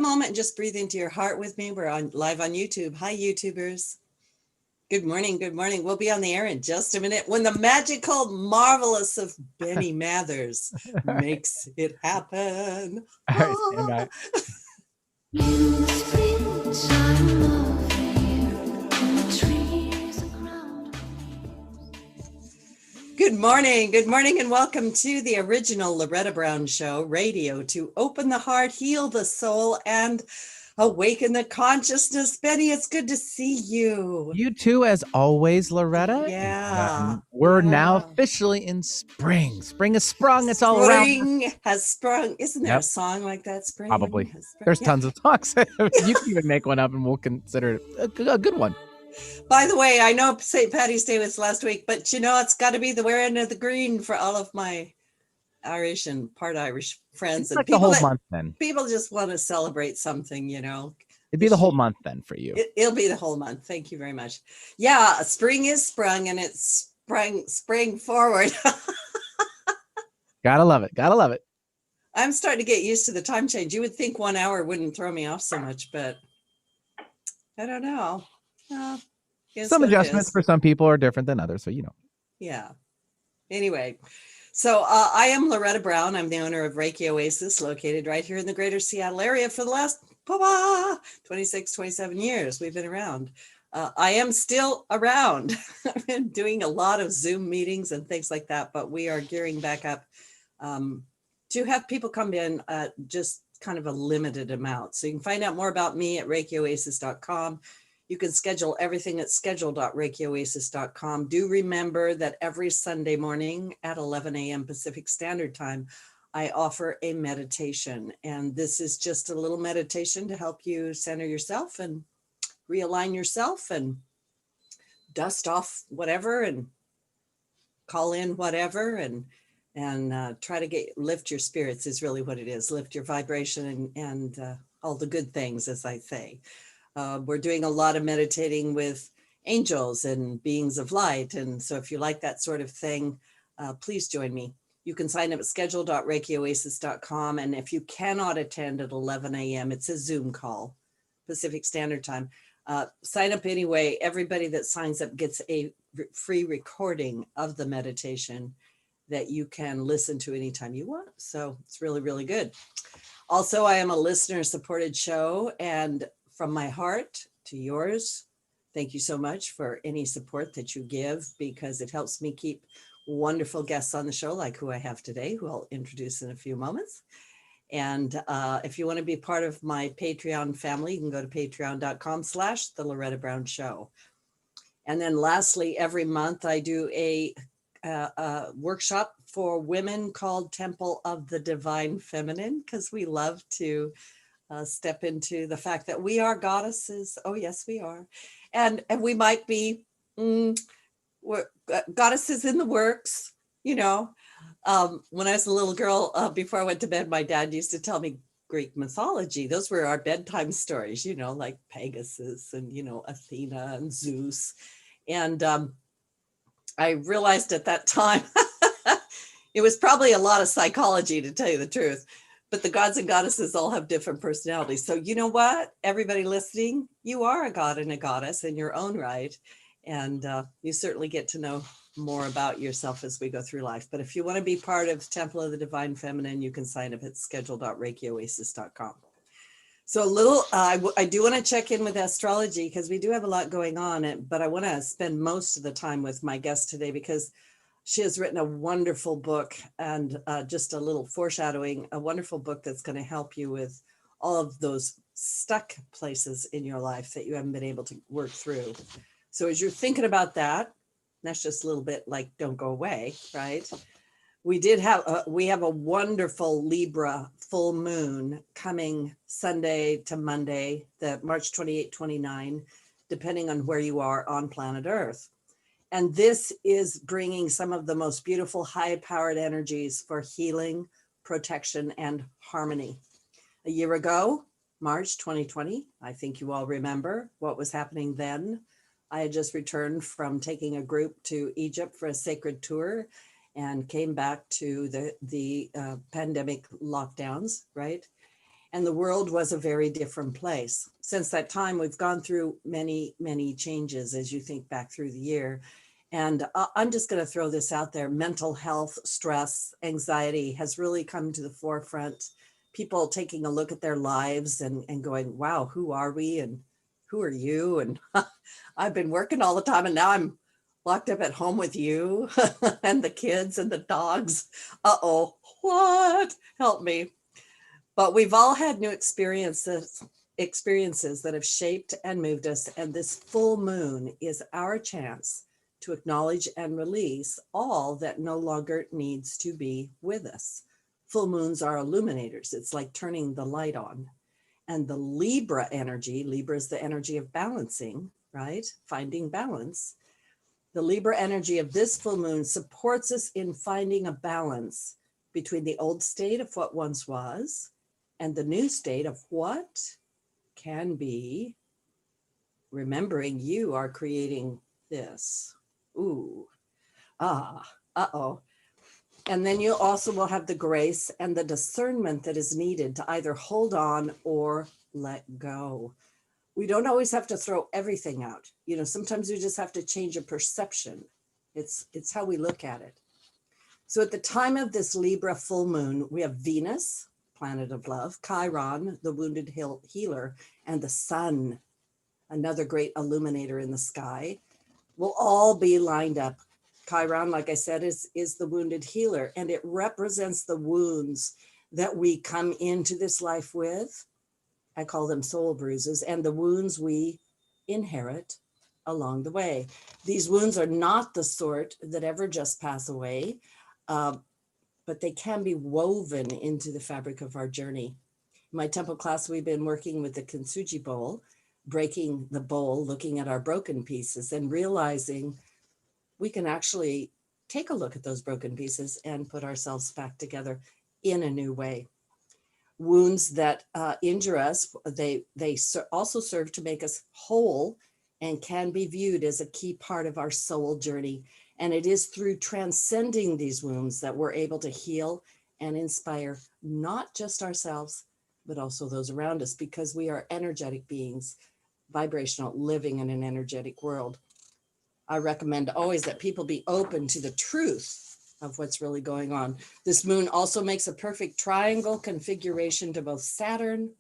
moment and just breathe into your heart with me. We're live on YouTube. Hi, YouTubers. Good morning. Good morning. We'll be on the air in just a minute when the magical, marvelous of Benny Mathers makes it happen. All right, stand by. In the springtime of the year, when the trees are crowned with leaves. Good morning, and welcome to the original Loretta Brown Show, radio to open the heart, heal the soul, and awaken the consciousness. Benny, it's good to see you. You too, as always, Loretta. Yeah. We're now officially in spring. Spring has sprung. It's all around. Spring has sprung. Isn't there Yep. a song like that? Spring Probably. has sprung? There's Yeah. tons of songs. You can even make one up and we'll consider it a good one. By the way, I know St. Patty's Day was last week, but you know, it's got to be the wearing of the green for all of my Irish and part Irish friends. It's And like the people whole month then. People just want to celebrate something, you know. It'd be the whole month then for you. It'll be the whole month. Thank you very much. Yeah, spring is sprung and it's spring forward. Gotta love it. Gotta love it. I'm starting to get used to the time change. You would think 1 hour wouldn't throw me off so much, but I don't know. Some adjustments for some people are different than others, so you know. Yeah. Anyway, so I am Loretta Brown. I'm the owner of Reiki Oasis, located right here in the greater Seattle area for the last 26, 27 years. We've been around. I am still around. I've been doing a lot of Zoom meetings and things like that, but we are gearing back up to have people come in just kind of a limited amount. So you can find out more about me at reikioasis.com. You can schedule everything at schedule.reikioasis.com. Do remember that every Sunday morning at 11 a.m. Pacific Standard Time, I offer a meditation. And this is just a little meditation to help you center yourself and realign yourself and dust off whatever and call in whatever and try to lift your spirits is really what it is. Lift your vibration and all the good things, as I say. We're doing a lot of meditating with angels and beings of light. And so if you like that sort of thing, please join me. You can sign up at schedule.reikioasis.com. And if you cannot attend at 11 a.m., it's a Zoom call, Pacific Standard Time. Sign up anyway. Everybody that signs up gets a free recording of the meditation that you can listen to anytime you want. So it's really, really good. Also, I am a listener-supported show, and from my heart to yours, thank you so much for any support that you give, because it helps me keep wonderful guests on the show, like who I have today, who I'll introduce in a few moments. And if you want to be part of my Patreon family, you can go to patreon.com/The Loretta Brown Show. And then lastly, every month I do a workshop for women called Temple of the Divine Feminine, because we love to step into the fact that we are goddesses. Oh, yes, we are. And we might be goddesses in the works, you know. When I was a little girl, before I went to bed, my dad used to tell me Greek mythology. Those were our bedtime stories, you know, like Pegasus and, you know, Athena and Zeus. And I realized at that time, it was probably a lot of psychology, to tell you the truth. But the gods and goddesses all have different personalities. So you know what? Everybody listening, you are a god and a goddess in your own right. And you certainly get to know more about yourself as we go through life. But if you want to be part of Temple of the Divine Feminine, you can sign up at schedule.reikioasis.com. So a little, I do want to check in with astrology, because we do have a lot going on. But I want to spend most of the time with my guest today, because she has written a wonderful book, and just a little foreshadowing, a wonderful book that's going to help you with all of those stuck places in your life that you haven't been able to work through. So as you're thinking about that, that's just a little bit like, don't go away, right? We have a wonderful Libra full moon coming Sunday to Monday, the March 28, 29, depending on where you are on planet Earth. And this is bringing some of the most beautiful high-powered energies for healing, protection, and harmony. A year ago, March 2020, I think you all remember what was happening then. I had just returned from taking a group to Egypt for a sacred tour and came back to the pandemic lockdowns, right? and the world was a very different place. Since that time, we've gone through many, many changes as you think back through the year. And I'm just going to throw this out there. Mental health, stress, anxiety has really come to the forefront. People taking a look at their lives and going, wow, who are we? And who are you? And I've been working all the time and now I'm locked up at home with you and the kids and the dogs. Uh-oh, what? Help me. But we've all had new experiences that have shaped and moved us. And this full moon is our chance to acknowledge and release all that no longer needs to be with us. Full moons are illuminators. It's like turning the light on. And the Libra energy, Libra is the energy of balancing, right? Finding balance. The Libra energy of this full moon supports us in finding a balance between the old state of what once was and the new state of what can be. Remembering you are creating this. Ooh, uh-oh. And then you also will have the grace and the discernment that is needed to either hold on or let go. We don't always have to throw everything out. You know, sometimes we just have to change a perception. It's how we look at it. So at the time of this Libra full moon, we have Venus, planet of love, Chiron, the wounded healer, and the sun, another great illuminator in the sky, will all be lined up. Chiron, like I said, is the wounded healer, and it represents the wounds that we come into this life with. I call them soul bruises, and the wounds we inherit along the way. These wounds are not the sort that ever just pass away, but they can be woven into the fabric of our journey. In my temple class, we've been working with the kintsugi bowl, breaking the bowl, looking at our broken pieces and realizing we can actually take a look at those broken pieces and put ourselves back together in a new way. Wounds that injure us, they also serve to make us whole and can be viewed as a key part of our soul journey. And it is through transcending these wounds that we're able to heal and inspire not just ourselves, but also those around us, because we are energetic beings, vibrational, living in an energetic world. I recommend always that people be open to the truth of what's really going on. This moon also makes a perfect triangle configuration to both Saturn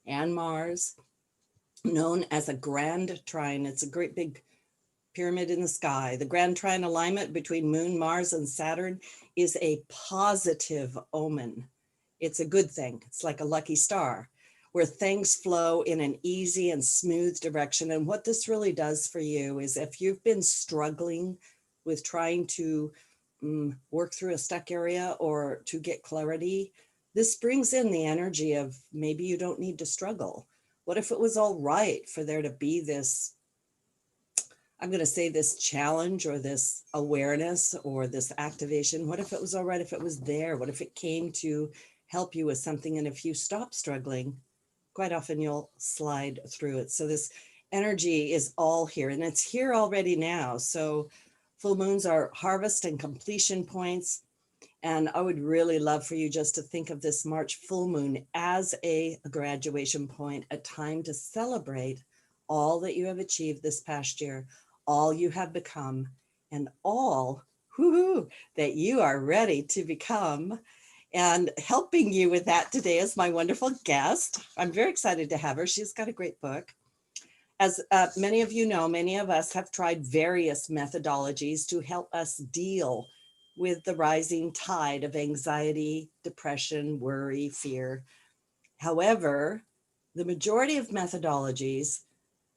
and Mars, known as a grand trine. It's a great big pyramid in the sky. The grand trine alignment between Moon, Mars, and Saturn is a positive omen. It's a good thing. It's like a lucky star, where things flow in an easy and smooth direction. And what this really does for you is if you've been struggling with trying to work through a stuck area or to get clarity, this brings in the energy of maybe you don't need to struggle. What if it was all right for there to be this, I'm going to say this challenge or this awareness or this activation? What if it was all right if it was there? What if it came to help you with something? And if you stop struggling, quite often you'll slide through it. So this energy is all here and it's here already now. So full moons are harvest and completion points. And I would really love for you just to think of this March full moon as a graduation point, a time to celebrate all that you have achieved this past year, all you have become, and all that you are ready to become. And helping you with that today is my wonderful guest. I'm very excited to have her. She's got a great book. As many of you know, many of us have tried various methodologies to help us deal with the rising tide of anxiety, depression, worry, fear. However, the majority of methodologies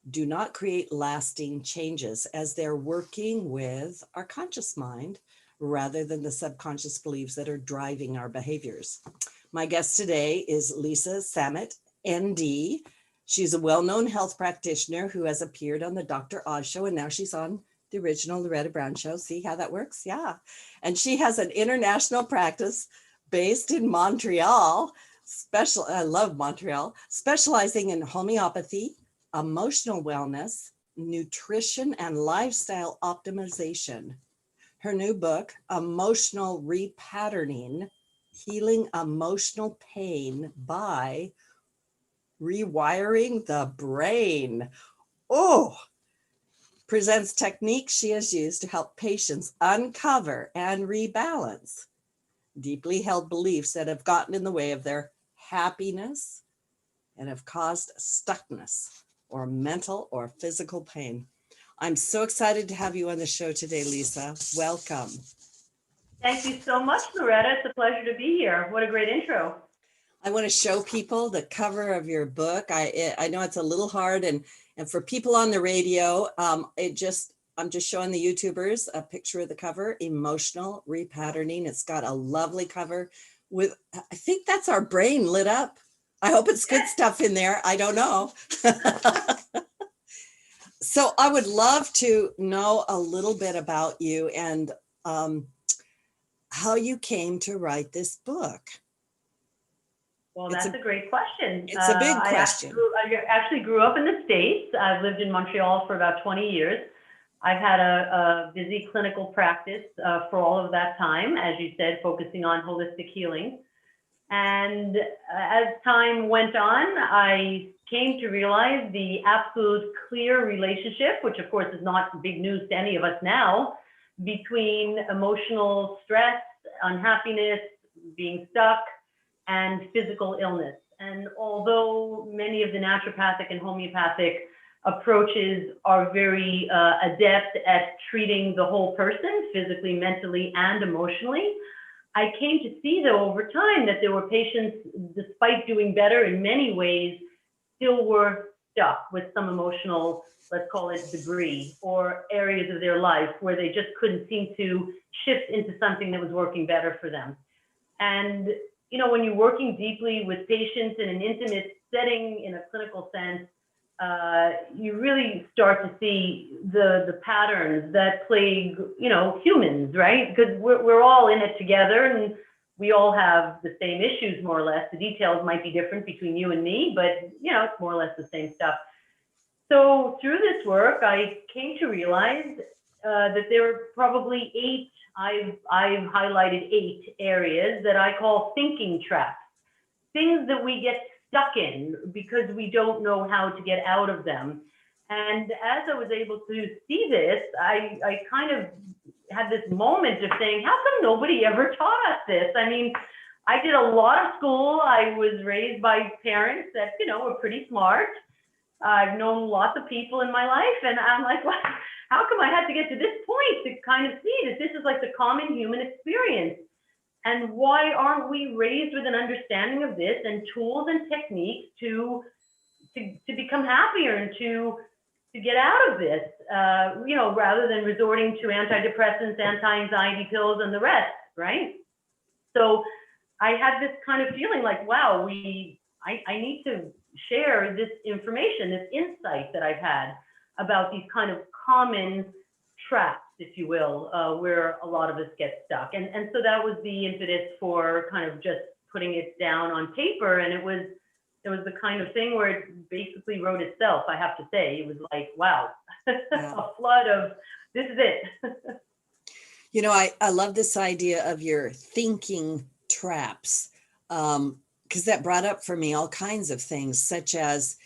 do not create lasting changes as they're working with our conscious mind rather than the subconscious beliefs that are driving our behaviors. My guest today is Lisa Samet, ND. She's a well-known health practitioner who has appeared on the Dr. Oz show, and now she's on the original Loretta Brown show. See how that works? Yeah. And she has an international practice based in Montreal. I love Montreal, specializing in homeopathy, emotional wellness, nutrition, and lifestyle optimization. Her new book, Emotional Repatterning, Healing Emotional Pain by Rewiring the Brain. Oh, presents techniques she has used to help patients uncover and rebalance deeply held beliefs that have gotten in the way of their happiness and have caused stuckness or mental or physical pain. I'm so excited to have you on the show today, Lisa. Welcome. Thank you so much, Loretta. It's a pleasure to be here. What a great intro. I want to show people the cover of your book. I know it's a little hard, and for people on the radio, I'm just showing the YouTubers a picture of the cover, Emotional Repatterning. It's got a lovely cover with, I think that's our brain lit up. I hope it's good stuff in there. I don't know. So I would love to know a little bit about you and how you came to write this book. Well, that's a great question. It's a big question. I actually grew up in the States. I've lived in Montreal for about 20 years. I've had a busy clinical practice for all of that time, as you said, focusing on holistic healing. And as time went on, I came to realize the absolute clear relationship, which of course is not big news to any of us now, between emotional stress, unhappiness, being stuck, and physical illness. And although many of the naturopathic and homeopathic approaches are very adept at treating the whole person, physically, mentally, and emotionally, I came to see, though, over time that there were patients, despite doing better in many ways, still were stuck with some emotional, let's call it debris, or areas of their life where they just couldn't seem to shift into something that was working better for them. And, you know, when you're working deeply with patients in an intimate setting, in a clinical sense, you really start to see the patterns that plague, you know, humans, right? Because we're all in it together and we all have the same issues, more or less. The details might be different between you and me, but, you know, it's more or less the same stuff. So through this work, I came to realize that there are probably I've highlighted 8 areas that I call thinking traps, things that we get stuck in because we don't know how to get out of them. And as I was able to see this, I kind of had this moment of saying, how come nobody ever taught us this? I mean, I did a lot of school. I was raised by parents that, you know, were pretty smart. I've known lots of people in my life, and I'm like, well, how come I had to get to this point to kind of see that this is like the common human experience? And why aren't we raised with an understanding of this and tools and techniques to become happier and to get out of this, you know, rather than resorting to antidepressants, anti-anxiety pills, and the rest, right? So I had this kind of feeling like, wow, I need to share this information, this insight that I've had about these kind of common traps, if you will, where a lot of us get stuck. And so that was the impetus for kind of just putting it down on paper. And it was the kind of thing where it basically wrote itself, I have to say. It was like, wow, a flood of, this is it. You know, I love this idea of your thinking traps, because that brought up for me all kinds of things, such as,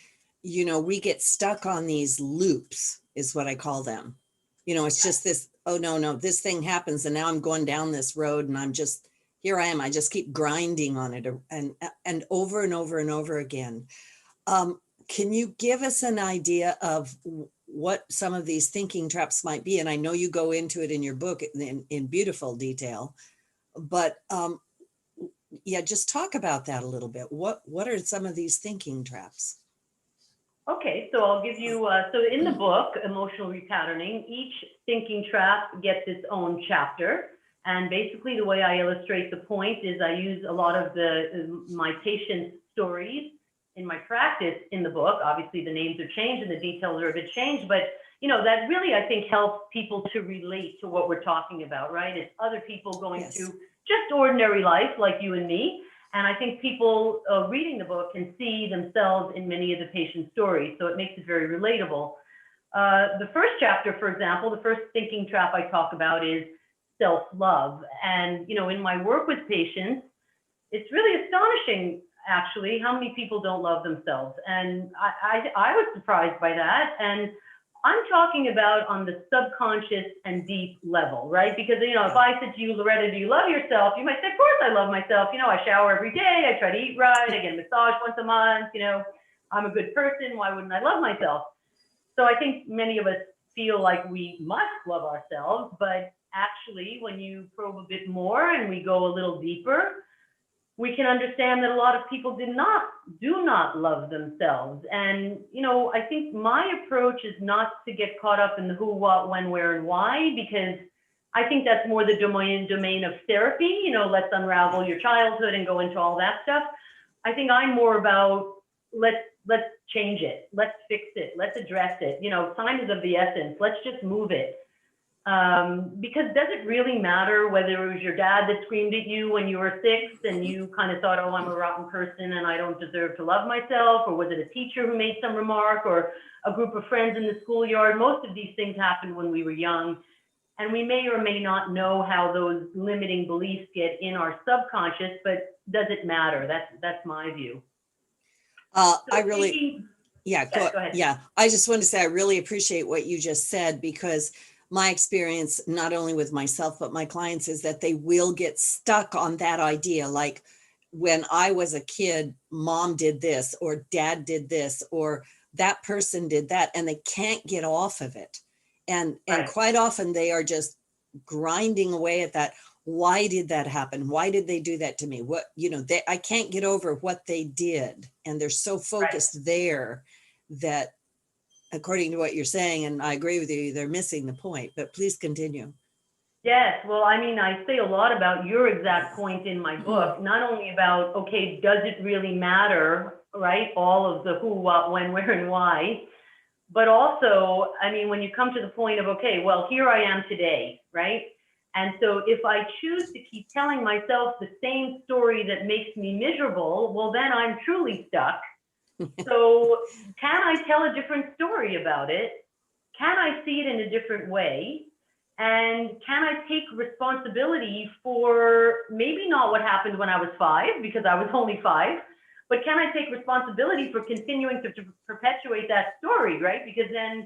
you know, we get stuck on these loops, is what I call them. You know, it's just this, oh, no, this thing happens and now I'm going down this road and I'm just, here I am. I just keep grinding on it and over and over and over again. Can you give us an idea of what some of these thinking traps might be? And I know you go into it in your book in beautiful detail, but yeah, just talk about that a little bit. What are some of these thinking traps? Okay, so I'll give you, so in the book, Emotional Repatterning, each thinking trap gets its own chapter. And basically the way I illustrate the point is I use a lot of my patients' stories in my practice in the book. Obviously the names are changed and the details are a bit changed, but you know, that really, I think, helps people to relate to what we're talking about, right? It's other people going through just ordinary life like you and me. And I think people reading the book can see themselves in many of the patient's stories. So it makes it very relatable. The first chapter, for example, the first thinking trap I talk about is self-love. And, you know, in my work with patients, it's really astonishing actually, how many people don't love themselves? And I was surprised by that. And I'm talking about on the subconscious and deep level, right? Because, you know, if I said to you, Loretta, do you love yourself? You might say, of course I love myself. You know, I shower every day. I try to eat right. I get a massage once a month. You know, I'm a good person. Why wouldn't I love myself? So I think many of us feel like we must love ourselves, but actually when you probe a bit more and we go a little deeper, we can understand that a lot of people do not love themselves. And, you know, I think my approach is not to get caught up in the who, what, when, where, and why, because I think that's more the domain of therapy. You know, let's unravel your childhood and go into all that stuff. I think I'm more about let's change it. Let's fix it. Let's address it. You know, time is of the essence. Let's just move it. Because does it really matter whether it was your dad that screamed at you when you were 6 and you kind of thought, oh, I'm a rotten person and I don't deserve to love myself? Or was it a teacher who made some remark, or a group of friends in the schoolyard? Most of these things happened when we were young. And we may or may not know how those limiting beliefs get in our subconscious, but does it matter? That's my view. I really, go ahead. Yeah, I just want to say I really appreciate what you just said, because my experience, not only with myself, but my clients, is that they will get stuck on that idea. Like, when I was a kid, mom did this, or dad did this, or that person did that, and they can't get off of it. And quite often they are just grinding away at that. Why did that happen? Why did they do that to me? What, you know, I can't get over what they did. And they're so focused there that, according to what you're saying, and I agree with you, they're missing the point, but please continue. Yes, well, I mean, I say a lot about your exact point in my book, not only about, okay, does it really matter, right? All of the who, what, when, where, and why, but also, I mean, when you come to the point of, okay, well, here I am today, right? And so if I choose to keep telling myself the same story that makes me miserable, well, then I'm truly stuck. So can I tell a different story about it? Can I see it in a different way? And can I take responsibility for maybe not what happened when I was 5, because I was only 5, but can I take responsibility for continuing to perpetuate that story, right? Because then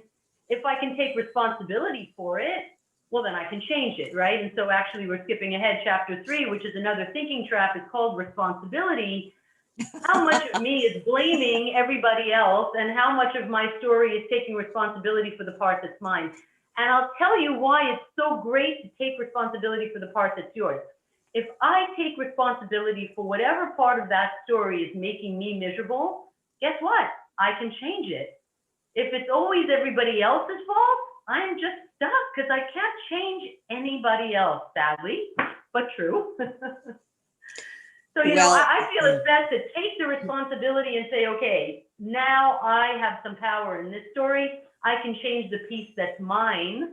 if I can take responsibility for it, well, then I can change it, right? And so actually we're skipping ahead. Chapter 3, which is another thinking trap, is called responsibility. How much of me is blaming everybody else, and how much of my story is taking responsibility for the part that's mine? And I'll tell you why it's so great to take responsibility for the part that's yours. If I take responsibility for whatever part of that story is making me miserable, guess what? I can change it. If it's always everybody else's fault, I'm just stuck, because I can't change anybody else, sadly, but true. So, you know, I feel it's best to take the responsibility and say, okay, now I have some power in this story. I can change the piece that's mine.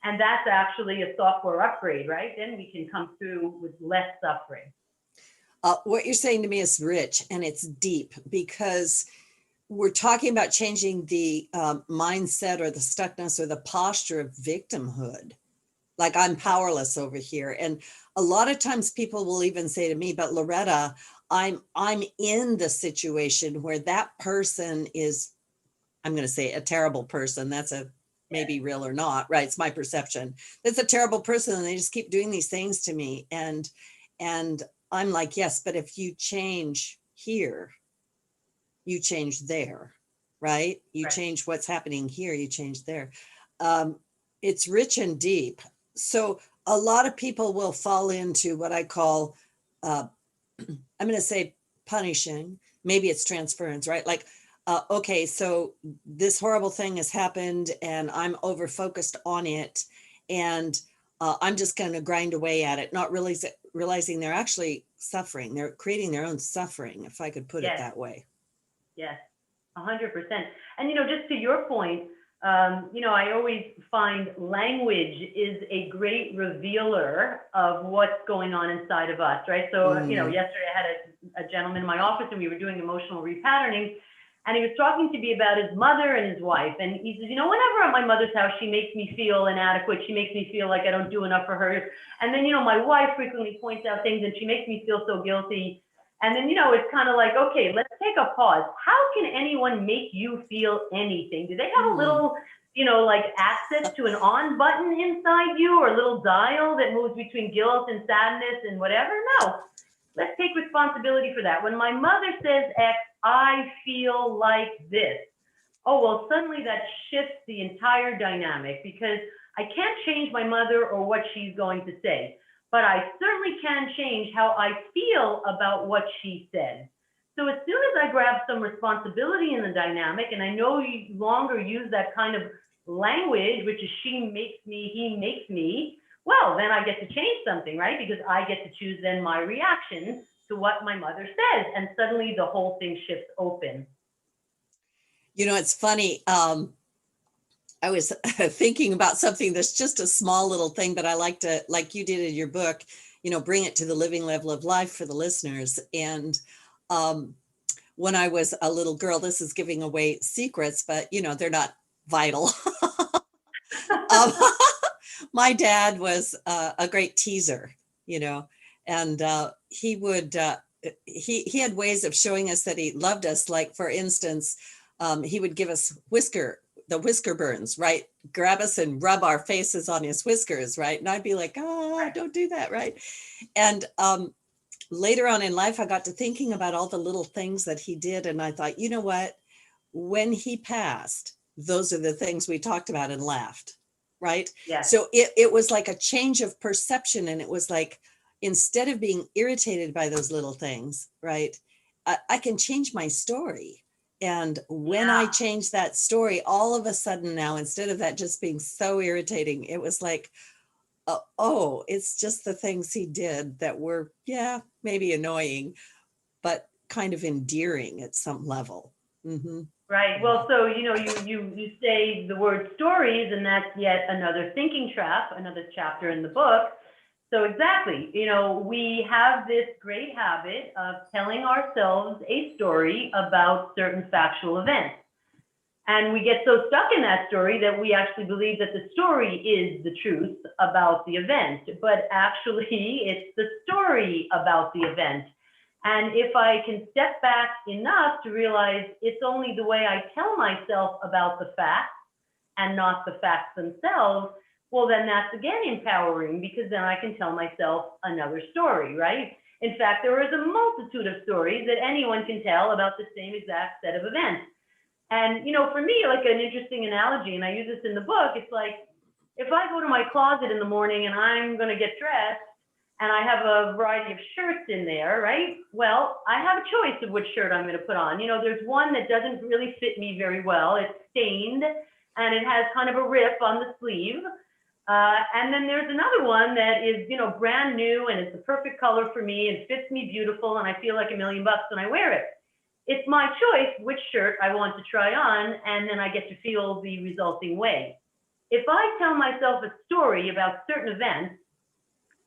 And that's actually a software upgrade, right? Then we can come through with less suffering. What you're saying to me is rich and it's deep, because we're talking about changing the mindset or the stuckness or the posture of victimhood. Like, I'm powerless over here. And a lot of times people will even say to me, but Loretta, I'm in the situation where that person is, I'm going to say, a terrible person. That's a maybe real or not, right? It's my perception. It's a terrible person, and they just keep doing these things to me. And I'm like, yes, but if you change here, you change there, right? You change what's happening here, you change there. It's rich and deep. So a lot of people will fall into what I call, I'm going to say punishing. Maybe it's transference, right? Like, okay, so this horrible thing has happened and I'm over focused on it, and I'm just going to grind away at it, not really realizing they're actually suffering. They're creating their own suffering, if I could put it that way. Yes, 100%. And, you know, just to your point, you know, I always find language is a great revealer of what's going on inside of us, right? So, you know, yesterday I had a gentleman in my office and we were doing emotional repatterning, and he was talking to me about his mother and his wife. And he says, you know, whenever I'm at my mother's house, she makes me feel inadequate. She makes me feel like I don't do enough for her. And then, you know, my wife frequently points out things and she makes me feel so guilty. And then, you know, it's kind of like, okay, let's take a pause. How can anyone make you feel anything? Do they have a little, you know, like access to an on button inside you, or a little dial that moves between guilt and sadness and whatever? No. Let's take responsibility for that. When my mother says X, I feel like this. Oh, well, suddenly that shifts the entire dynamic, because I can't change my mother or what she's going to say, but I certainly can change how I feel about what she said. So as soon as I grab some responsibility in the dynamic, and I no longer use that kind of language, which is she makes me, he makes me, well, then I get to change something, right? Because I get to choose then my reaction to what my mother says, and suddenly the whole thing shifts open. You know, it's funny. I was thinking about something that's just a small little thing, but I like to, like you did in your book, you know, bring it to the living level of life for the listeners. And when I was a little girl, this is giving away secrets, but you know, they're not vital. My dad was a great teaser, you know, and he would, he had ways of showing us that he loved us. Like, for instance, he would give us the whisker burns, right? Grab us and rub our faces on his whiskers, right? And I'd be like, oh, don't do that, right? And later on in life, I got to thinking about all the little things that he did. And I thought, you know what? When he passed, those are the things we talked about and laughed, right? Yes. So it was like a change of perception. And it was like, instead of being irritated by those little things, right? I can change my story. And when I changed that story, all of a sudden now, instead of that just being so irritating, it was like, oh, it's just the things he did that were, yeah, maybe annoying, but kind of endearing at some level. Mm-hmm. Right. Well, so, you know, you say the word stories, and that's yet another thinking trap, another chapter in the book. So exactly, you know, we have this great habit of telling ourselves a story about certain factual events. And we get so stuck in that story that we actually believe that the story is the truth about the event, but actually it's the story about the event. And if I can step back enough to realize it's only the way I tell myself about the facts and not the facts themselves, well, then that's again empowering, because then I can tell myself another story, right? In fact, there is a multitude of stories that anyone can tell about the same exact set of events. And, you know, for me, like an interesting analogy, and I use this in the book, it's like, if I go to my closet in the morning and I'm going to get dressed and I have a variety of shirts in there, right? Well, I have a choice of which shirt I'm going to put on. You know, there's one that doesn't really fit me very well. It's stained and it has kind of a rip on the sleeve. And then there's another one that is, you know, brand new and it's the perfect color for me and fits me beautiful and I feel like $1 million when I wear it. It's my choice which shirt I want to try on, and then I get to feel the resulting way. If I tell myself a story about certain events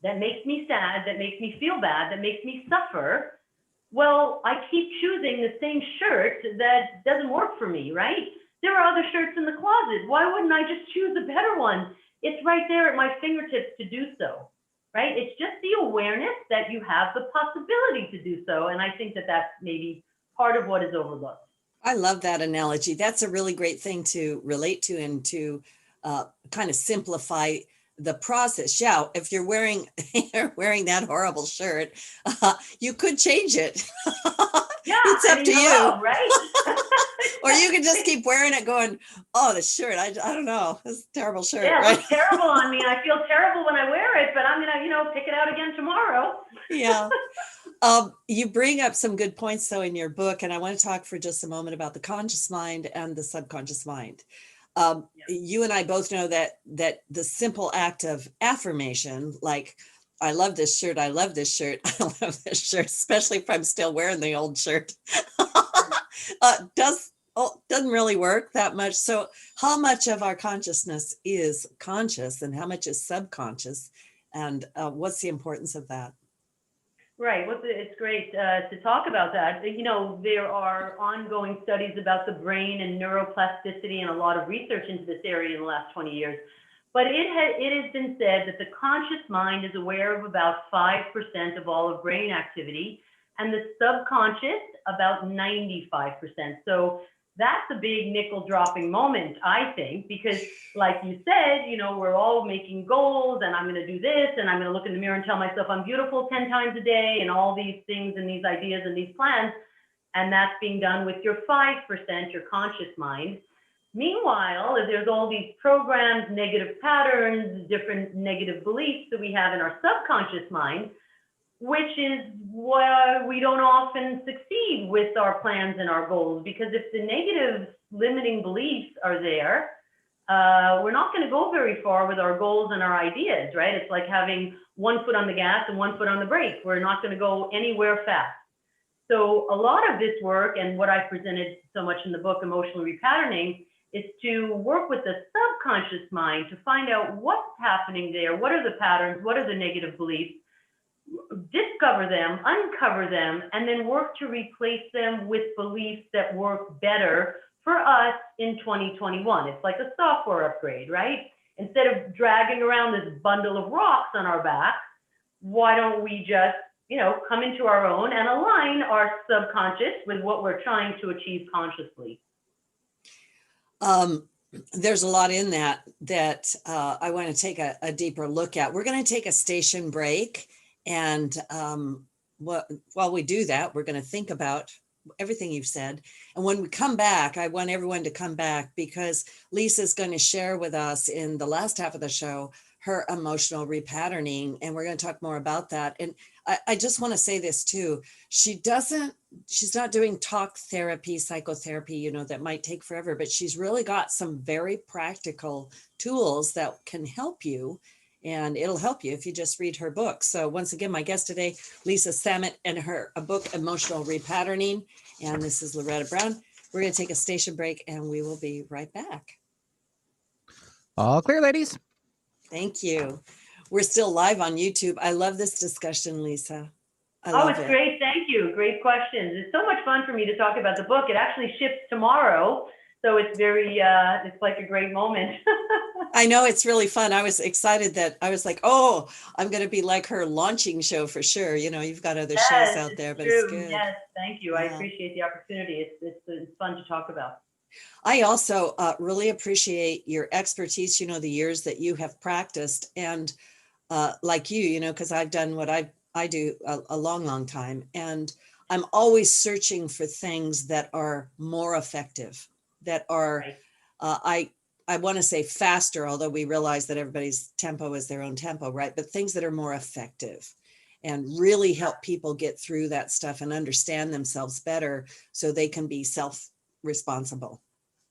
that makes me sad, that makes me feel bad, that makes me suffer, well, I keep choosing the same shirt that doesn't work for me, right? There are other shirts in the closet. Why wouldn't I just choose a better one? It's right there at my fingertips to do so, right? It's just the awareness that you have the possibility to do so. And I think that that's maybe part of what is overlooked. I love that analogy. That's a really great thing to relate to and to kind of simplify the process. Yeah, if you're wearing that horrible shirt, you could change it. Yeah, it's up to you, right? Or you can just keep wearing it, going, "Oh, the shirt! I don't know, it's a terrible shirt." Yeah, right? it looks terrible on me, and I feel terrible when I wear it. But I'm gonna, you know, pick it out again tomorrow. Yeah. You bring up some good points though in your book, and I want to talk for just a moment about the conscious mind and the subconscious mind. You and I both know that the simple act of affirmation, like, I love this shirt, I love this shirt, I love this shirt, especially if I'm still wearing the old shirt, doesn't really work that much. So how much of our consciousness is conscious and how much is subconscious? And what's the importance of that? Right. Well, it's great to talk about that. You know, there are ongoing studies about the brain and neuroplasticity and a lot of research into this area in the last 20 years. But it has been said that the conscious mind is aware of about 5% of all of brain activity. and the subconscious about 95%. So that's a big nickel dropping moment, I think, because like you said, you know, we're all making goals and I'm going to do this and I'm going to look in the mirror and tell myself I'm beautiful 10 times a day and all these things and these ideas and these plans. And that's being done with your 5%, your conscious mind. Meanwhile, there's all these programs, negative patterns, different negative beliefs that we have in our subconscious mind, which is why we don't often succeed with our plans and our goals, because if the negative limiting beliefs are there, we're not going to go very far with our goals and our ideas, right? It's like having one foot on the gas and one foot on the brake. We're not going to go anywhere fast. So a lot of this work, and what I presented so much in the book, Emotional Repatterning, is to work with the subconscious mind to find out what's happening there, what are the patterns, what are the negative beliefs, discover them, uncover them, and then work to replace them with beliefs that work better for us in 2021. It's like a software upgrade, right? Instead of dragging around this bundle of rocks on our back, why don't we just, you know, come into our own and align our subconscious with what we're trying to achieve consciously? There's a lot in that I want to take a deeper look at. We're going to take a station break. And while we do that, we're going to think about everything you've said. And when we come back, I want everyone to come back because Lisa's going to share with us in the last half of the show her emotional repatterning. And we're going to talk more about that. And I just want to say this too. She's not doing talk therapy, psychotherapy, you know, that might take forever, but she's really got some very practical tools that can help you. And it'll help you if you just read her book. So once again, my guest today, Lisa Samet, and her book, Emotional Repatterning. And this is Loretta Brown. We're going to take a station break and we will be right back. All clear, ladies. Thank you. We're still live on YouTube. I love this discussion, Lisa. Oh, it's great. Thank you. Great questions. It's so much fun for me to talk about the book. It actually ships tomorrow. So it's very, it's like a great moment. I know, it's really fun. I was excited that I was like, oh, I'm going to be like her launching show for sure. You know, you've got other shows out there, but true. It's good. Yes, thank you. Yeah. I appreciate the opportunity. It's fun to talk about. I also really appreciate your expertise, you know, the years that you have practiced and like you know, because I've done what I do a long, long time. And I'm always searching for things that are more effective, that are, right. I want to say faster, although we realize that everybody's tempo is their own tempo, right? But things that are more effective and really help people get through that stuff and understand themselves better so they can be self-responsible.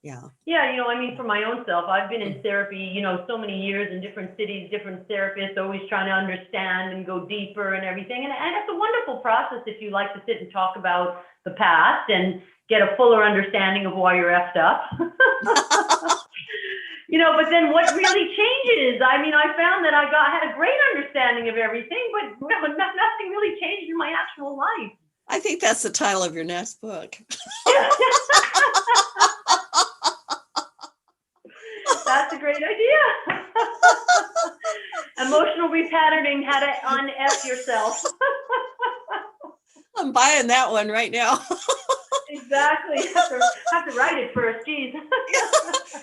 Yeah. Yeah, you know, I mean, for my own self, I've been in therapy, you know, so many years in different cities, different therapists, always trying to understand and go deeper and everything. And it's a wonderful process if you like to sit and talk about the past and get a fuller understanding of why you're effed up. You know, but then what really changes? I mean, I found that I had a great understanding of everything, but nothing really changed in my actual life. I think that's the title of your next book. That's a great idea. Emotional repatterning, how to un-F yourself. I'm buying that one right now. Exactly. Have to write it first. Geez.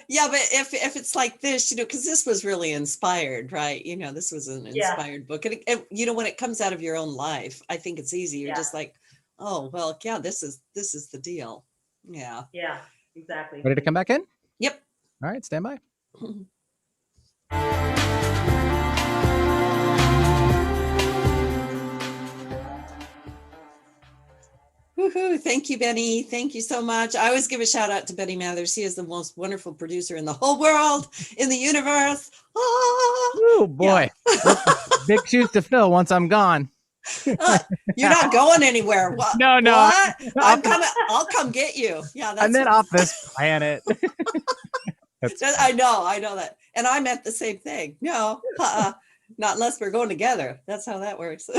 Yeah, but if it's like this, you know, because this was really inspired, right? You know, this was an inspired book. And you know, when it comes out of your own life, I think it's easy. You're just like, oh, well, yeah, this is the deal. Yeah. Yeah, exactly. Ready to come back in? Yep. All right, stand by. Woohoo. Thank you, Benny. Thank you so much. I always give a shout out to Benny Mathers. He is the most wonderful producer in the whole world, in the universe. Oh, boy. Yeah. Big shoes to fill once I'm gone. You're not going anywhere. What? No. What? I'm coming. I'll come get you. Yeah. I'm then off this planet. I know that. And I meant the same thing. No, not unless we're going together. That's how that works.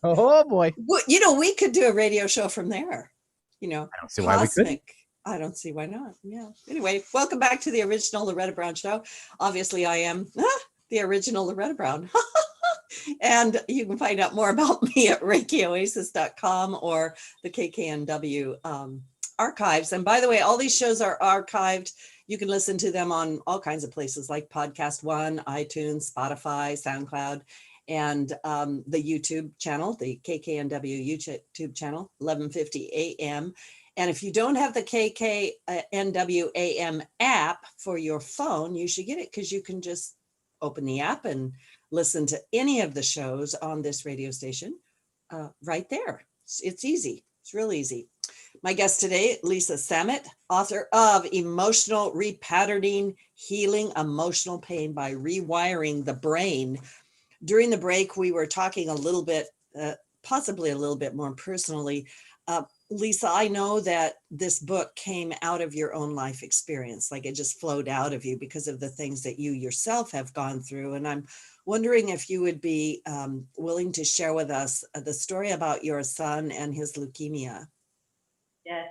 Oh boy. Well, you know, we could do a radio show from there. You know, I don't see why we couldn't. I don't see why not. Yeah. Anyway, welcome back to the original Loretta Brown Show. Obviously, I am the original Loretta Brown. And you can find out more about me at ReikiOasis.com or the KKNW archives. And by the way, all these shows are archived. You can listen to them on all kinds of places like Podcast One, iTunes, Spotify, SoundCloud, and the YouTube channel, the KKNW YouTube channel, 11:50 a.m. And if you don't have the KKNW AM app for your phone, you should get it, because you can just open the app and listen to any of the shows on this radio station right there. It's easy. It's real easy. My guest today, Lisa Samet, author of Emotional Repatterning, Healing Emotional Pain by Rewiring the Brain. During the break, we were talking a little bit, possibly a little bit more personally. Lisa, I know that this book came out of your own life experience, like it just flowed out of you because of the things that you yourself have gone through. And I'm wondering if you would be willing to share with us the story about your son and his leukemia. Yes.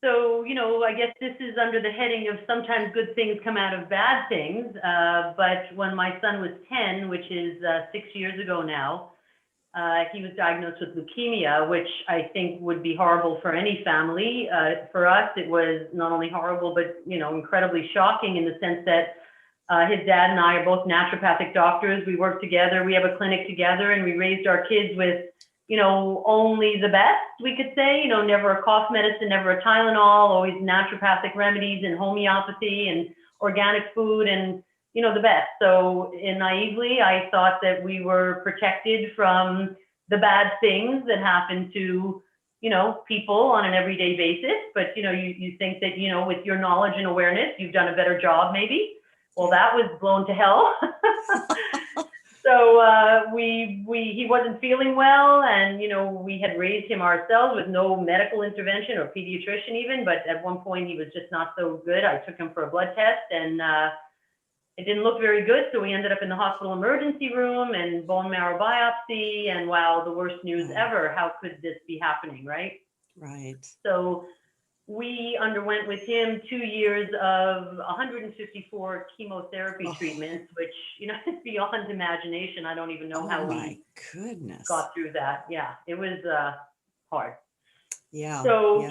So, I guess this is under the heading of sometimes good things come out of bad things. But when my son was 10, which is 6 years ago now, he was diagnosed with leukemia, which I think would be horrible for any family. For us, it was not only horrible, but, incredibly shocking in the sense that his dad and I are both naturopathic doctors. We work together. We have a clinic together, and we raised our kids with, only the best, we could say, never a cough medicine, never a Tylenol, always naturopathic remedies and homeopathy and organic food and, the best. So naively, I thought that we were protected from the bad things that happen to, people on an everyday basis. But, you think that, with your knowledge and awareness, you've done a better job maybe. Well, that was blown to hell. So he wasn't feeling well, and we had raised him ourselves with no medical intervention or pediatrician even. But at one point he was just not so good. I took him for a blood test, and it didn't look very good. So we ended up in the hospital emergency room and bone marrow biopsy. And wow, the worst news ever. How could this be happening, right? Right. So we underwent with him 2 years of 154 chemotherapy treatments, which, is beyond imagination. I don't even know how we got through that. Yeah, it was hard. Yeah. So,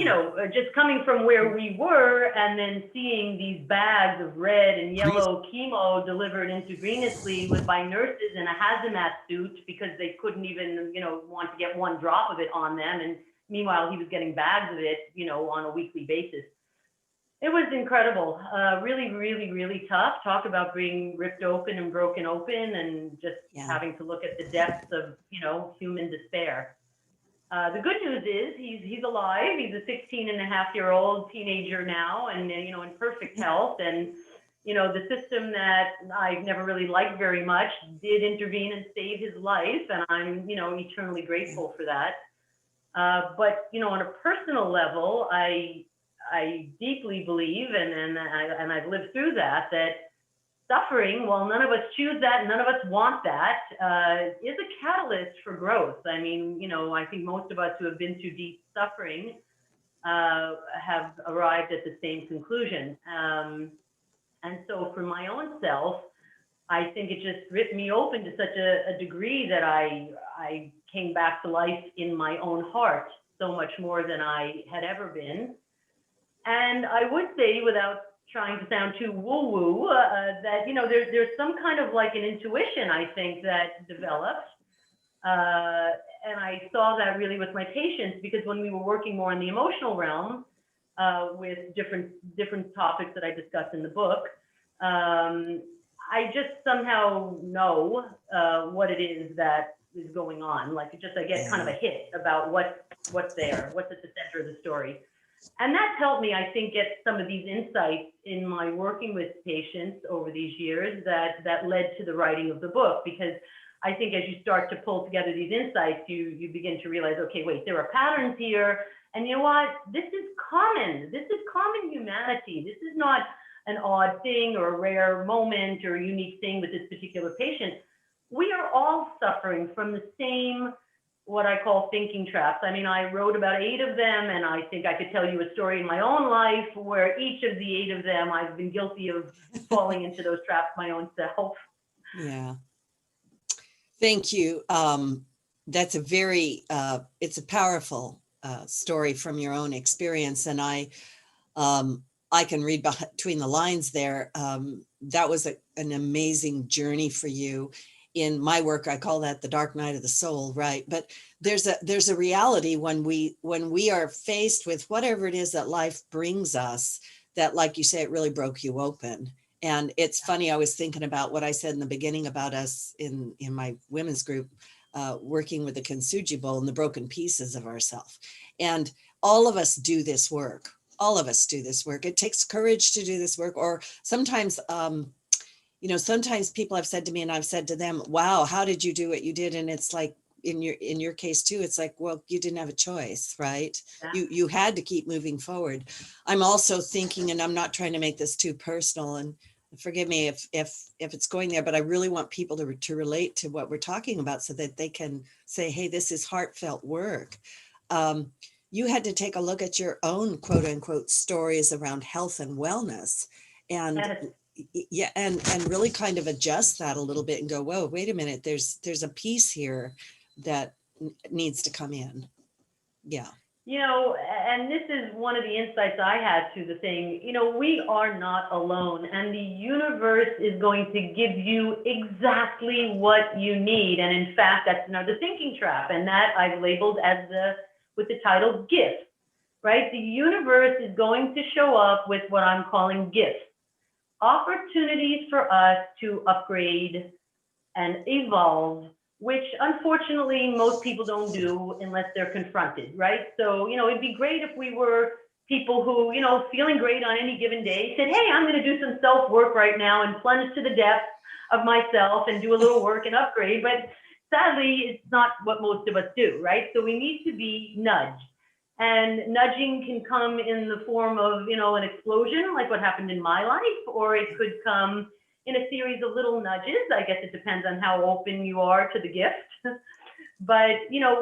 just coming from where we were and then seeing these bags of red and yellow chemo delivered intravenously by nurses in a hazmat suit because they couldn't even, want to get one drop of it on them. And meanwhile, he was getting bags of it, on a weekly basis. It was incredible. Really, really, really tough. Talk about being ripped open and broken open and just having to look at the depths of, human despair. The good news is he's alive. He's a 16-and-a-half-year-old teenager now and, in perfect health. And, the system that I've never really liked very much did intervene and save his life. And I'm, eternally grateful for that. But, on a personal level, I deeply believe, and I've lived through that suffering, while none of us choose that, none of us want that, is a catalyst for growth. I mean, I think most of us who have been through deep suffering have arrived at the same conclusion. And so for my own self, I think it just ripped me open to such a degree that I came back to life in my own heart so much more than I had ever been. And I would say, without trying to sound too woo-woo, that, there's some kind of like an intuition, I think, that developed. And I saw that really with my patients, because when we were working more in the emotional realm with different topics that I discuss in the book, I just somehow know what it is that is going on. Like I get kind of a hit about what's there, what's at the center of the story. And that's helped me, I think, get some of these insights in my working with patients over these years that led to the writing of the book. Because I think as you start to pull together these insights, you begin to realize, okay, wait, there are patterns here. And you know what? This is common. This is common humanity. This is not an odd thing or a rare moment or a unique thing with this particular patient. We are all suffering from the same, what I call thinking traps. I mean, I wrote about 8 of them, and I think I could tell you a story in my own life where each of the 8 of them, I've been guilty of falling into those traps my own self. Yeah. Thank you. That's a very, it's a powerful story from your own experience. And I can read between the lines there. That was an amazing journey for you. In my work, I call that the dark night of the soul, right? But there's a reality when we are faced with whatever it is that life brings us, that, like you say, it really broke you open. And it's funny, I was thinking about what I said in the beginning about us in my women's group, working with the kintsugi bowl and the broken pieces of ourselves. And all of us do this work. All of us do this work. It takes courage to do this work. Or sometimes, sometimes people have said to me and I've said to them, wow, how did you do what you did? And it's like, in your case too, it's like, well, you didn't have a choice, right? Yeah. You had to keep moving forward. I'm also thinking, and I'm not trying to make this too personal, and forgive me if it's going there, but I really want people to relate to what we're talking about so that they can say, hey, this is heartfelt work. You had to take a look at your own quote unquote stories around health and wellness, and Yes. and really kind of adjust that a little bit and go, whoa, wait a minute, there's a piece here that needs to come in. Yeah. And this is one of the insights I had to the thing, we are not alone, and the universe is going to give you exactly what you need. And in fact, that's another thinking trap, and that I've labeled as with the title gift, right? The universe is going to show up with what I'm calling gifts, opportunities for us to upgrade and evolve, which unfortunately most people don't do unless they're confronted, right? So, it'd be great if we were people who, feeling great on any given day, said, hey, I'm going to do some self-work right now and plunge to the depths of myself and do a little work and upgrade. But sadly, it's not what most of us do, right? So we need to be nudged. And nudging can come in the form of, an explosion, like what happened in my life, or it could come in a series of little nudges. I guess it depends on how open you are to the gift. But,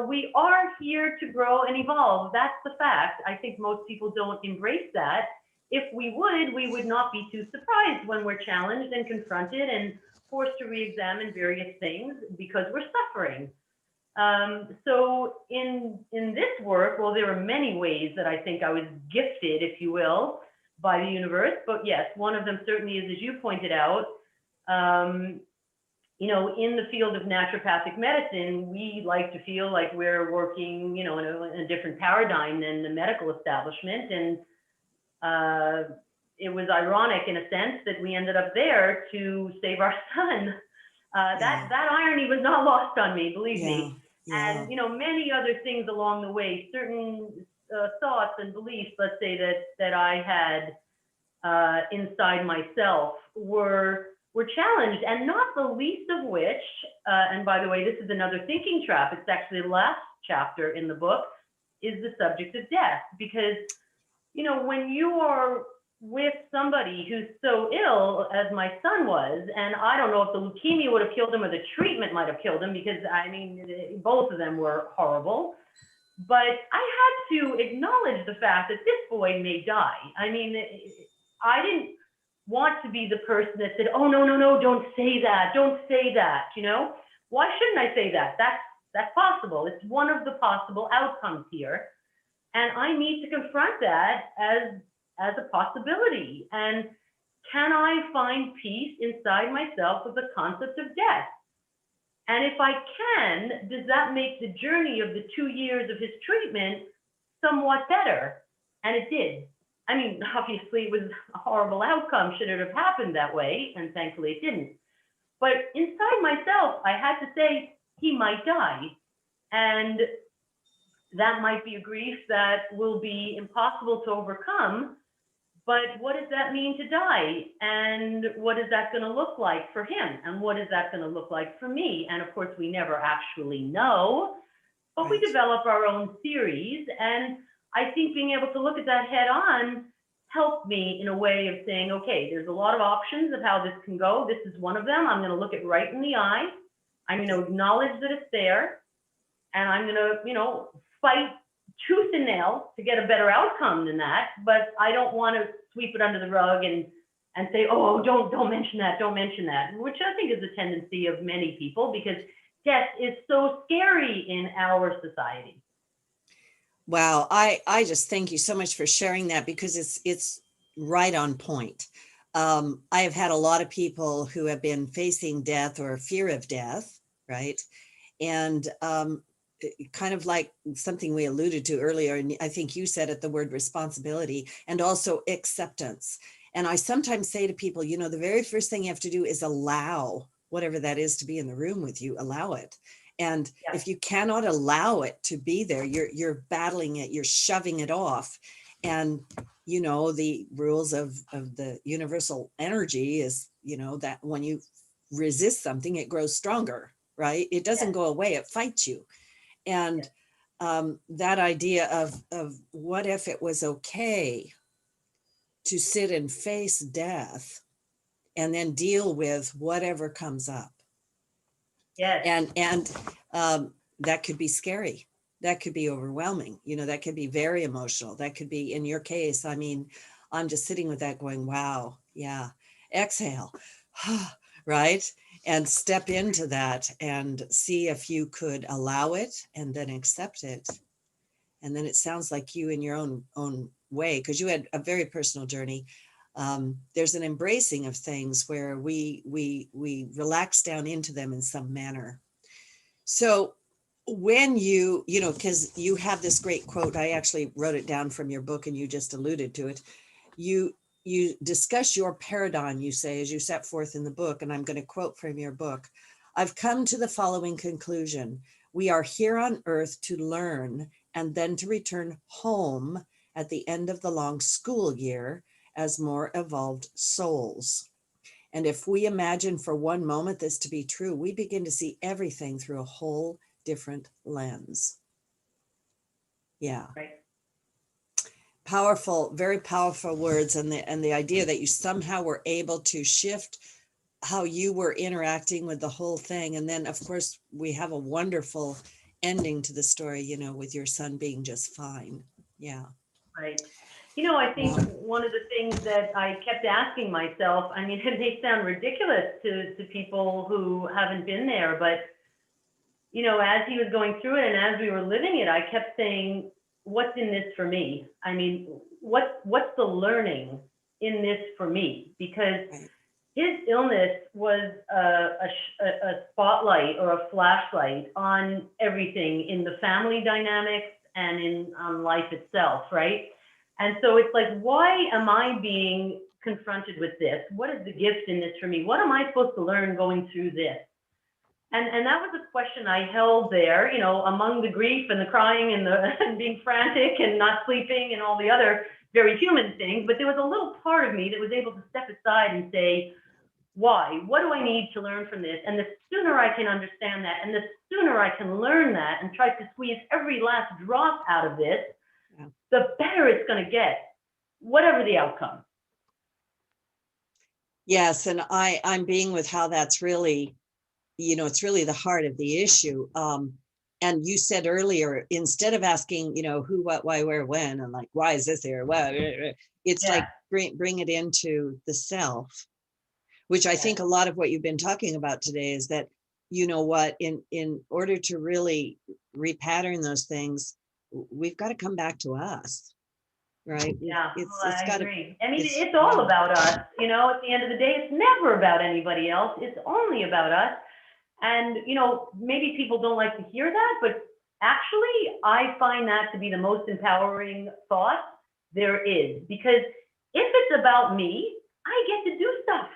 we are here to grow and evolve. That's the fact. I think most people don't embrace that. If we would not be too surprised when we're challenged and confronted and forced to re-examine various things because we're suffering. So in this work, well, there are many ways that I think I was gifted, if you will, by the universe. But yes, one of them certainly is, as you pointed out, in the field of naturopathic medicine, we like to feel like we're working, in a different paradigm than the medical establishment. And it was ironic in a sense that we ended up there to save our son. That irony was not lost on me, believe me. Yeah. And, many other things along the way, certain thoughts and beliefs, let's say that I had inside myself were challenged, and not the least of which, and by the way, this is another thinking trap, it's actually the last chapter in the book, is the subject of death. Because, when you are with somebody who's so ill as my son was, and I don't know if the leukemia would have killed him or the treatment might have killed him, because both of them were horrible. But I had to acknowledge the fact that this boy may die. I didn't want to be the person that said, oh, no, don't say that. Why shouldn't I say that? That's possible. It's one of the possible outcomes here. And I need to confront that as a possibility. And can I find peace inside myself with the concept of death? And if I can, does that make the journey of the 2 years of his treatment somewhat better? And it did. Obviously it was a horrible outcome should it have happened that way, and thankfully it didn't. But inside myself, I had to say, he might die. And that might be a grief that will be impossible to overcome. But what does that mean to die? And what is that going to look like for him? And what is that going to look like for me? And of course, we never actually know, but we develop our own theories. And I think being able to look at that head on helped me in a way of saying, okay, there's a lot of options of how this can go. This is one of them. I'm going to look it right in the eye. I'm going to acknowledge that it's there. And I'm going to, fight tooth and nail to get a better outcome than that. But I don't want to sweep it under the rug and say, oh, don't mention that, which I think is a tendency of many people, because death is so scary in our society. Wow, I just thank you so much for sharing that, because it's right on point. I have had a lot of people who have been facing death or fear of death, right? And kind of like something we alluded to earlier, and I think you said it, the word responsibility, and also acceptance. And I sometimes say to people, you know, the very first thing you have to do is allow whatever that is to be in the room with you, allow it. And Yeah. if you cannot allow it to be there, you're battling it, you're shoving it off. And you know, the rules of the universal energy is, you know, that when you resist something, it grows stronger, right? It doesn't Yeah. go away, it fights you. And that idea of what if it was okay to sit and face death and then deal with whatever comes up. Yes. And that could be scary. That could be overwhelming. You know, that could be very emotional. That could be, in your case, I mean, I'm just sitting with that going, wow, yeah, exhale, right? And step into that and see if you could allow it and then accept it. And then it sounds like you, in your own way, because you had a very personal journey. There's an embracing of things where we relax down into them in some manner. So when you know, because you have this great quote, I actually wrote it down from your book and you just alluded to it. You discuss your paradigm, you say, as you set forth in the book, and I'm going to quote from your book. I've come to the following conclusion. We are here on earth to learn and then to return home at the end of the long school year as more evolved souls. And if we imagine for one moment this to be true, we begin to see everything through a whole different lens. Yeah. Right. Powerful, very powerful words. And the idea that you somehow were able to shift how you were interacting with the whole thing. And then, of course, we have a wonderful ending to the story, you know, with your son being just fine. Yeah. Right. You know, I think one of the things that I kept asking myself, I mean, it may sound ridiculous to people who haven't been there, but, you know, as he was going through it and as we were living it, I kept saying, what's in this for me? I mean, what's the learning in this for me? Because Right. his illness was a spotlight or a flashlight on everything in the family dynamics and on life itself, right? And so it's like, why am I being confronted with this? What is the gift in this for me? What am I supposed to learn going through this? And that was a question I held there, you know, among the grief and the crying and the and being frantic and not sleeping and all the other very human things. But there was a little part of me that was able to step aside and say, why? What do I need to learn from this? And the sooner I can understand that, and the sooner I can learn that and try to squeeze every last drop out of this, Yeah. the better it's going to get, whatever the outcome. Yes. And I'm being with how that's really, you know, it's really the heart of the issue. And you said earlier, instead of asking, you know, who, what, why, where, when, and like, why is this here? Well, it's Yeah. like bring it into the self, which I think a lot of what you've been talking about today is that, you know what, in order to really repattern those things, we've got to come back to us, right? Yeah, It's well, I got to, agree. I mean, it's- it's all yeah. about us. You know, at the end of the day, it's never about anybody else. It's only about us. And, you know, maybe people don't like to hear that, but actually, I find that to be the most empowering thought there is. Because if it's about me, I get to do stuff.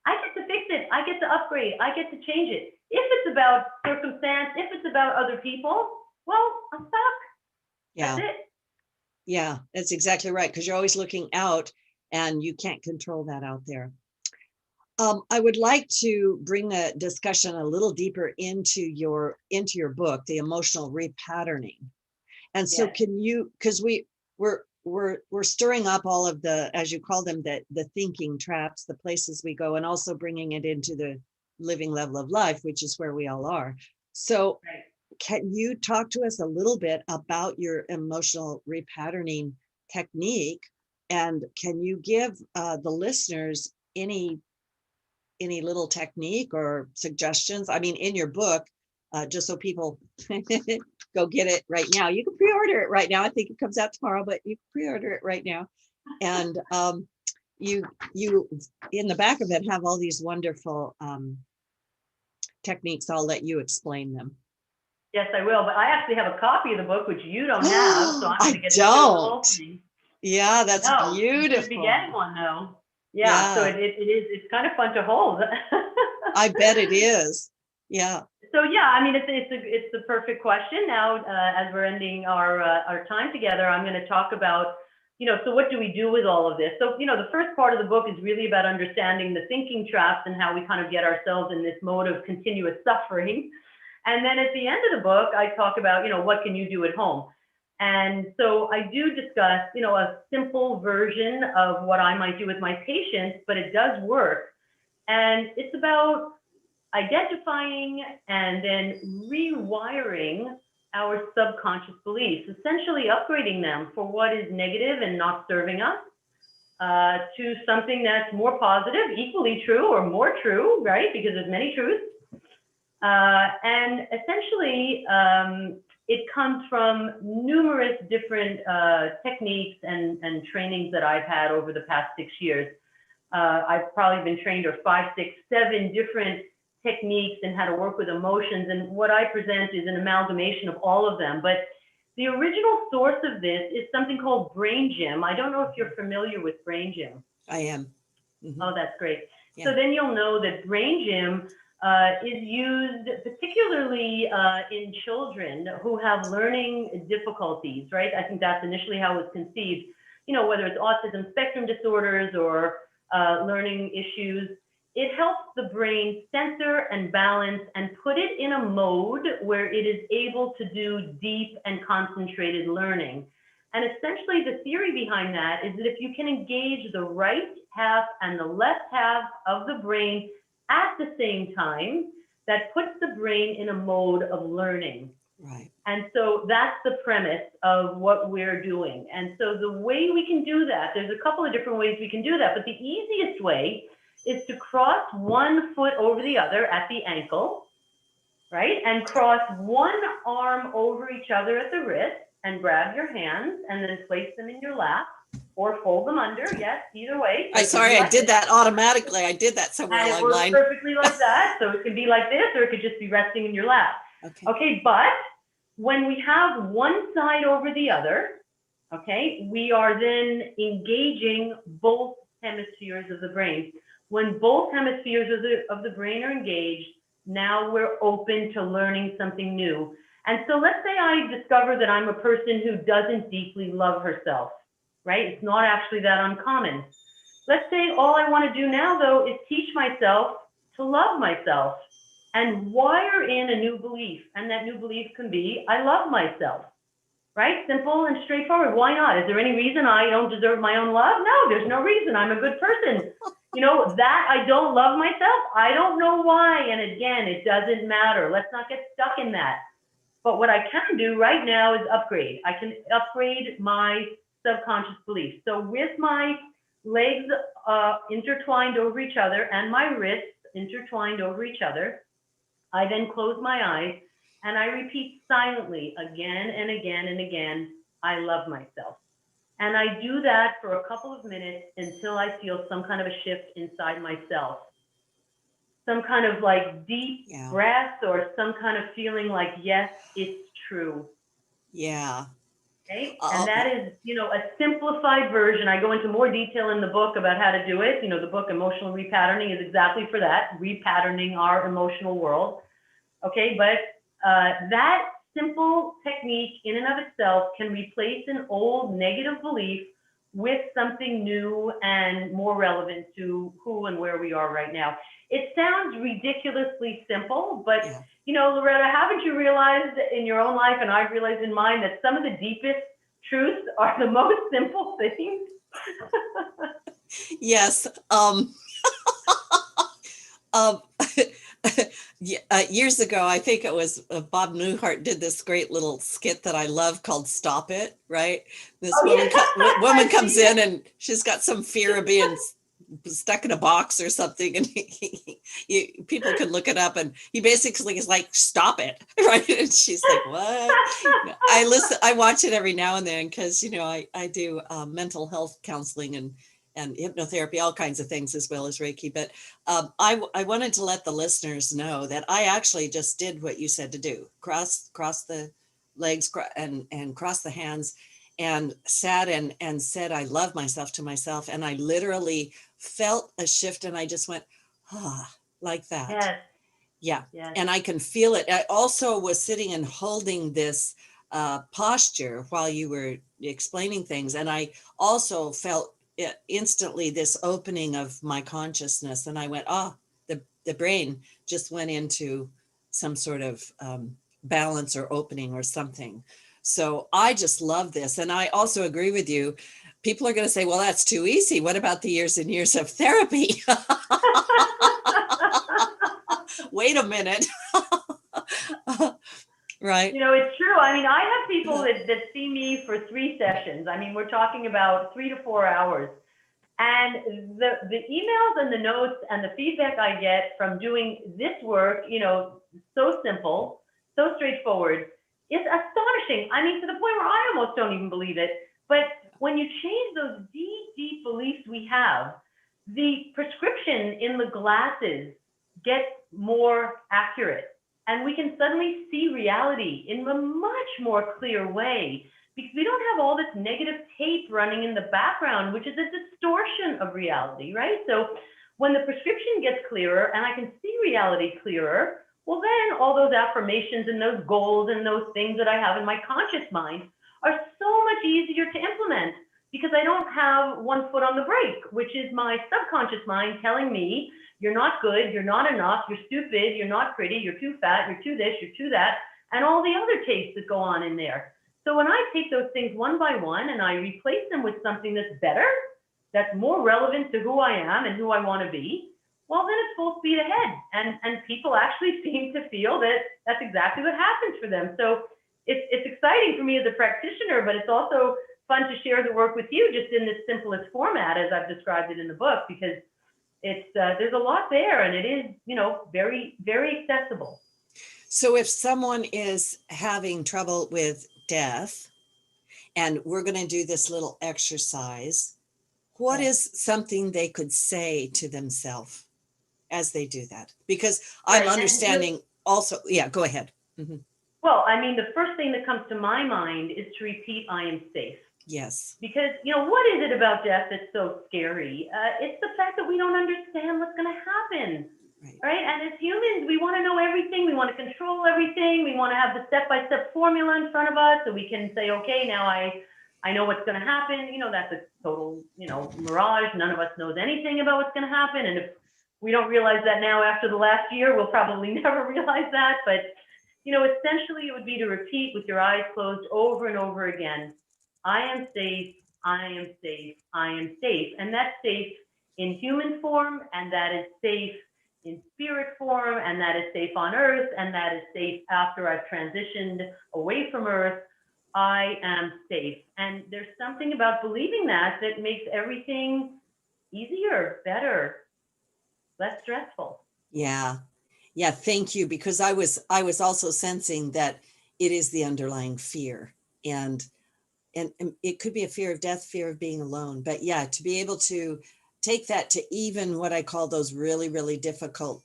I get to fix it. I get to upgrade. I get to change it. If it's about circumstance, if it's about other people, well, I'm stuck. Yeah. That's it. Yeah, that's exactly right. Because you're always looking out and you can't control that out there. I would like to bring the discussion a little deeper into your book, The Emotional Repatterning. And so Yes. can you, because we're stirring up all of the, as you call them, the thinking traps, the places we go, and also bringing it into the living level of life, which is where we all are. So Right. can you talk to us a little bit about your emotional repatterning technique? And can you give the listeners any little technique or suggestions? I mean, in your book, just so people go get it right now. You can pre-order it right now. I think it comes out tomorrow, but you can pre-order it right now. And you in the back of it have all these wonderful techniques. I'll let you explain them. Yes, I will. But I actually have a copy of the book, which you don't have. So I'm going to get the don't. thing. Yeah, that's No, you beautiful. should be getting one though. Yeah, so it is. It's kind of fun to hold. I bet it is. Yeah. So yeah, I mean, it's the perfect question. Now, as we're ending our time together, I'm going to talk about, so what do we do with all of this? So, the first part of the book is really about understanding the thinking traps and how we kind of get ourselves in this mode of continuous suffering. And then at the end of the book, I talk about, what can you do at home? And so I do discuss, a simple version of what I might do with my patients, but it does work. And it's about identifying and then rewiring our subconscious beliefs, essentially upgrading them for what is negative and not serving us to something that's more positive, equally true or more true, right? Because there's many truths. And essentially, it comes from numerous different techniques and trainings that I've had over the past 6 years. I've probably been trained or 5, 6, 7 different techniques and how to work with emotions. And what I present is an amalgamation of all of them. But the original source of this is something called Brain Gym. I don't know if you're familiar with Brain Gym. I am. Mm-hmm. Oh, that's great. Yeah. So then you'll know that Brain Gym is used particularly in children who have learning difficulties, right? I think that's initially how it was conceived, whether it's autism spectrum disorders or learning issues. It helps the brain center and balance and put it in a mode where it is able to do deep and concentrated learning. And essentially the theory behind that is that if you can engage the right half and the left half of the brain at the same time, that puts the brain in a mode of learning. Right. And so that's the premise of what we're doing. And so the way we can do that, there's a couple of different ways we can do that, but the easiest way is to cross one foot over the other at the ankle, right? And cross one arm over each other at the wrist and grab your hands and then place them in your lap or fold them under. Yes, either way. I did that automatically. I did that somewhere along the line. And it works perfectly like that. So it could be like this, or it could just be resting in your lap. Okay, but when we have one side over the other, okay, we are then engaging both hemispheres of the brain. When both hemispheres of the brain are engaged, now we're open to learning something new. And so let's say I discover that I'm a person who doesn't deeply love herself, right? It's not actually that uncommon. Let's say all I want to do now, though, is teach myself to love myself and wire in a new belief. And that new belief can be, I love myself, right? Simple and straightforward. Why not? Is there any reason I don't deserve my own love? No, there's no reason. I'm a good person. That I don't love myself, I don't know why. And again, it doesn't matter. Let's not get stuck in that. But what I can do right now is upgrade. I can upgrade my subconscious beliefs. So with my legs intertwined over each other and my wrists intertwined over each other, I then close my eyes and I repeat silently again and again and again, I love myself. And I do that for a couple of minutes until I feel some kind of a shift inside myself. Some kind of like deep breath or some kind of feeling like, yes, it's true. Yeah. Okay. And that is, a simplified version. I go into more detail in the book about how to do it. The book Emotional Repatterning is exactly for that, repatterning our emotional world. Okay. But that simple technique in and of itself can replace an old negative belief with something new and more relevant to who and where we are right now. It sounds ridiculously simple, but Loretta, haven't you realized in your own life, and I've realized in mine, that some of the deepest truths are the most simple things? Yes. Years ago, I think it was Bob Newhart did this great little skit that I love called Stop It, right? This woman comes in and she's got some fear of being stuck in a box or something, and people can look it up, and he basically is like, stop it, right? And she's like, what? I watch it every now and then because, I do mental health counseling and hypnotherapy, all kinds of things, as well as Reiki. But I wanted to let the listeners know that I actually just did what you said to do: cross the legs and cross the hands, and sat and said, I love myself to myself. And I literally felt a shift, and I just went, like that. Yes. Yeah. Yes. And I can feel it. I also was sitting and holding this posture while you were explaining things. And I also felt instantly this opening of my consciousness. And I went, the brain just went into some sort of balance or opening or something. So I just love this. And I also agree with you. People are going to say, well, that's too easy. What about the years and years of therapy? Wait a minute. Right. It's true. I mean, I have people that see me for 3 sessions. I mean, we're talking about 3 to 4 hours. And the emails and the notes and the feedback I get from doing this work, so simple, so straightforward, is astonishing. I mean, to the point where I almost don't even believe it. But when you change those deep, deep beliefs we have, the prescription in the glasses gets more accurate. And we can suddenly see reality in a much more clear way, because we don't have all this negative tape running in the background, which is a distortion of reality, right? So when the prescription gets clearer and I can see reality clearer, well, then all those affirmations and those goals and those things that I have in my conscious mind are so much easier to implement, because I don't have one foot on the brake, which is my subconscious mind telling me, you're not good, you're not enough, you're stupid, you're not pretty, you're too fat, you're too this, you're too that, and all the other tapes that go on in there. So when I take those things one by one and I replace them with something that's better, that's more relevant to who I am and who I want to be, well, then it's full speed ahead. And people actually seem to feel that that's exactly what happens for them. So it's exciting for me as a practitioner, but it's also fun to share the work with you just in this simplest format as I've described it in the book, because it's there's a lot there, and it is, very, very accessible. So if someone is having trouble with death, and we're going to do this little exercise, what is something they could say to themselves as they do that? Because I'm understanding also, go ahead. Mm-hmm. Well, I mean, the first thing that comes to my mind is to repeat, I am safe. Yes. Because, what is it about death that's so scary? It's the fact that we don't understand what's going to happen, right? And as humans, we want to know everything. We want to control everything. We want to have the step-by-step formula in front of us so we can say, okay, now I know what's going to happen. That's a total, mirage. None of us knows anything about what's going to happen. And if we don't realize that now after the last year, we'll probably never realize that. But, essentially it would be to repeat with your eyes closed over and over again, I am safe, I am safe, I am safe. And that's safe in human form, and that is safe in spirit form, and that is safe on earth, and that is safe after I've transitioned away from earth. I am safe. And there's something about believing that makes everything easier, better, less stressful. Yeah. Yeah. Thank you. Because I was also sensing that it is the underlying fear, and it could be a fear of death, fear of being alone. But yeah, to be able to take that to even what I call those really, really difficult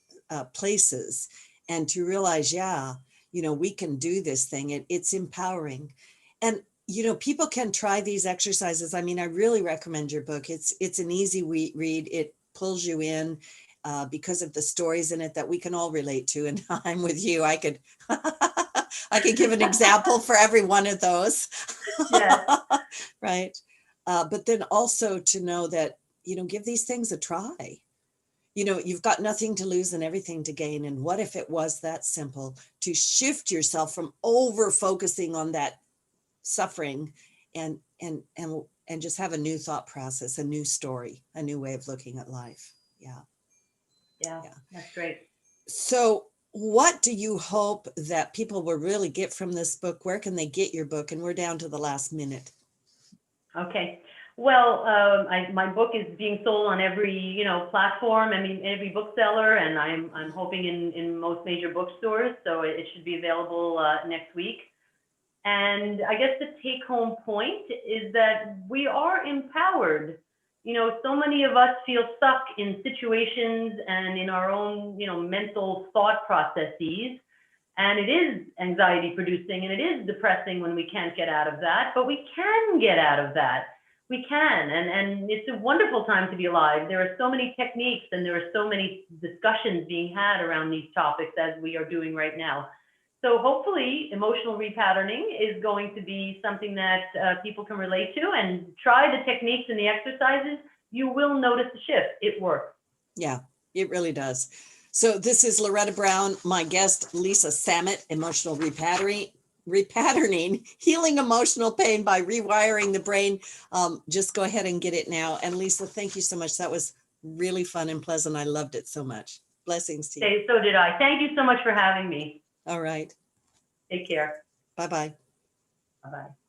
places, and to realize, we can do this thing. It's empowering. And, people can try these exercises. I mean, I really recommend your book. It's an easy read. It pulls you in because of the stories in it that we can all relate to. And I'm with you. I could give an example for every one of those. Yes. Right. But then also to know that, give these things a try. You've got nothing to lose and everything to gain. And what if it was that simple to shift yourself from over focusing on that suffering and just have a new thought process, a new story, a new way of looking at life. Yeah. That's great. So what do you hope that people will really get from this book? Where can they get your book? And we're down to the last minute. Okay. Well, my book is being sold on every, platform. I mean, every bookseller, and I'm hoping in most major bookstores. So it should be available next week. And I guess the take-home point is that we are empowered. So many of us feel stuck in situations and in our own, mental thought processes. And it is anxiety producing and it is depressing when we can't get out of that, but we can get out of that. We can, and it's a wonderful time to be alive. There are so many techniques and there are so many discussions being had around these topics as we are doing right now. So hopefully emotional repatterning is going to be something that people can relate to, and try the techniques and the exercises. You will notice a shift. It works. Yeah, it really does. So this is Loretta Brown, my guest, Lisa Samet, emotional repatterning, healing emotional pain by rewiring the brain. Just go ahead and get it now. And Lisa, thank you so much. That was really fun and pleasant. I loved it so much. Blessings to you. Okay, so did I. Thank you so much for having me. All right. Take care. Bye-bye. Bye-bye.